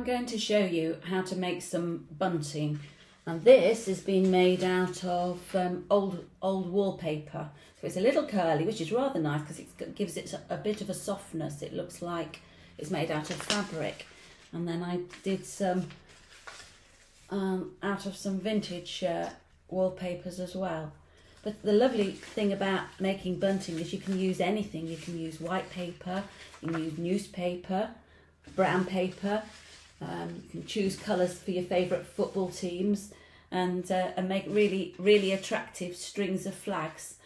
I'm going to show you how to make some bunting, and this is being made out of old wallpaper. So it's a little curly, which is rather nice because it gives it a bit of a softness. It looks like it's made out of fabric. And then I did some out of some vintage wallpapers as well. But the lovely thing about making bunting is you can use anything. You can use white paper, you can use newspaper, brown paper. You can choose colours for your favourite football teams and make really attractive strings of flags.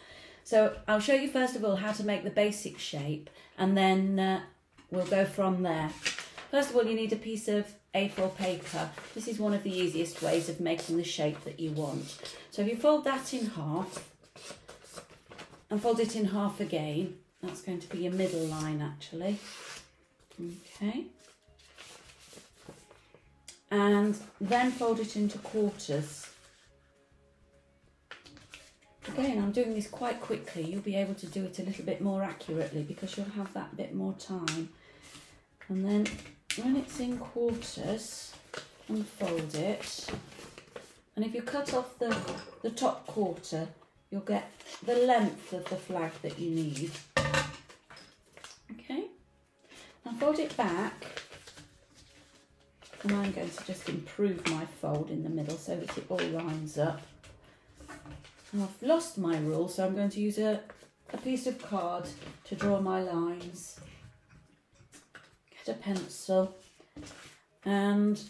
So I'll show you first of all how to make the basic shape, and then we'll go from there. First of all, you need a piece of A4 paper. This is one of the easiest ways of making the shape that you want. So if you fold that in half and fold it in half again, that's going to be your middle line actually. Okay. And then fold it into quarters. Again, I'm doing this quite quickly. You'll be able to do it a little bit more accurately because you'll have that bit more time. And then when it's in quarters, unfold it. And if you cut off the top quarter, you'll get the length of the flag that you need. Okay, now fold it back. And I'm going to just improve my fold in the middle so that it all lines up. And I've lost my rule, so I'm going to use a piece of card to draw my lines. Get a pencil, and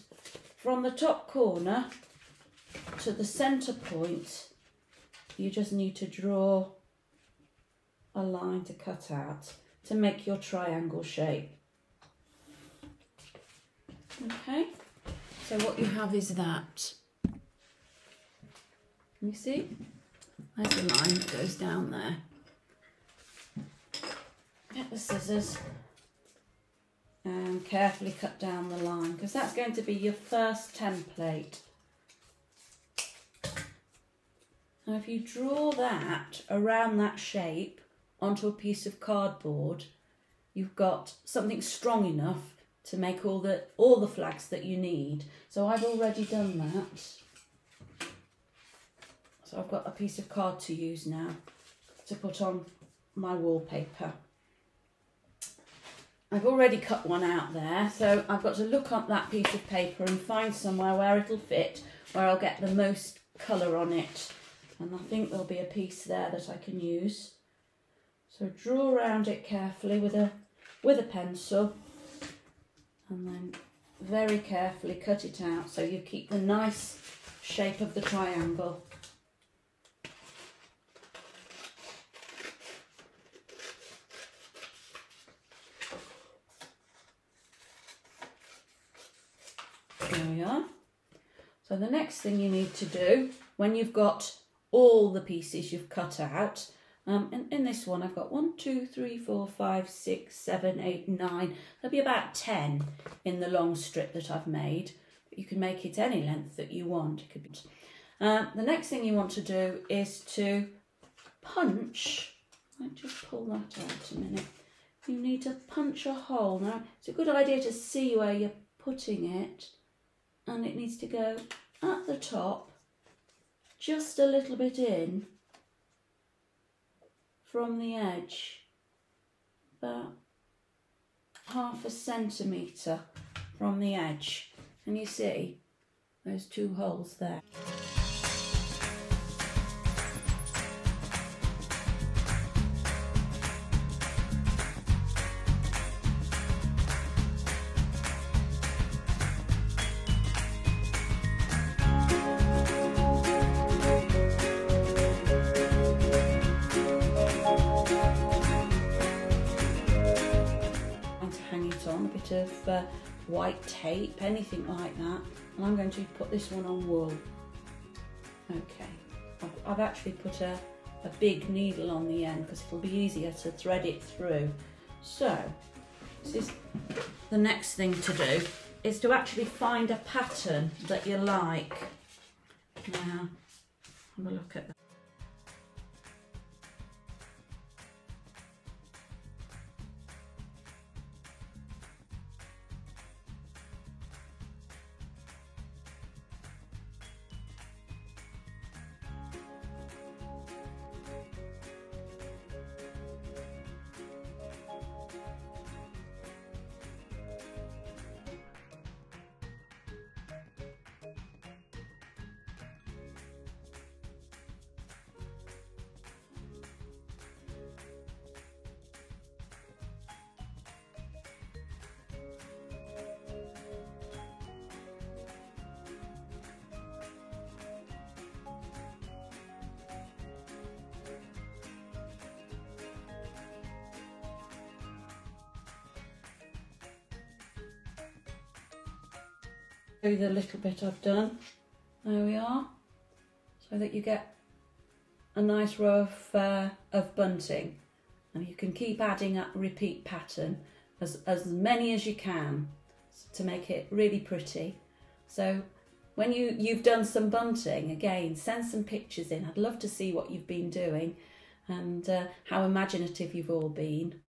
from the top corner to the centre point, you just need to draw a line to cut out to make your triangle shape. Okay, so what you have is that. You see? There's the line that goes down there. Get the scissors and carefully cut down the line because that's going to be your first template. Now if you draw that around that shape onto a piece of cardboard, you've got something strong enough to make all the flags that you need. So I've already done that. So I've got a piece of card to use now to put on my wallpaper. I've already cut one out there, so I've got to look up that piece of paper and find somewhere where it'll fit, where I'll get the most colour on it. And I think there'll be a piece there that I can use. So draw around it carefully with a pencil. And then very carefully cut it out so you keep the nice shape of the triangle. There we are. So the next thing you need to do, when you've got all the pieces you've cut out, in this one I've got 1, 2, 3, 4, 5, 6, 7, 8, 9. There'll be about 10 in the long strip that I've made. But you can make it any length that you want. It could be. The next thing you want to do is to punch. I'll just pull that out a minute. You need to punch a hole. Now it's a good idea to see where you're putting it, and it needs to go at the top, just a little bit in from the edge, about 1/2 centimetre from the edge. Can you see those 2 holes there? On a bit of white tape, anything like that, and I'm going to put this one on wool. Okay, I've actually put a big needle on the end because it'll be easier to thread it through. So this is the next thing to do, is to actually find a pattern that you like. Now have a look at that. Show you the little bit I've done. There we are. So that you get a nice row of bunting, and you can keep adding a repeat pattern as many as you can to make it really pretty. So when you've done some bunting, again, send some pictures in. I'd love to see what you've been doing and how imaginative you've all been.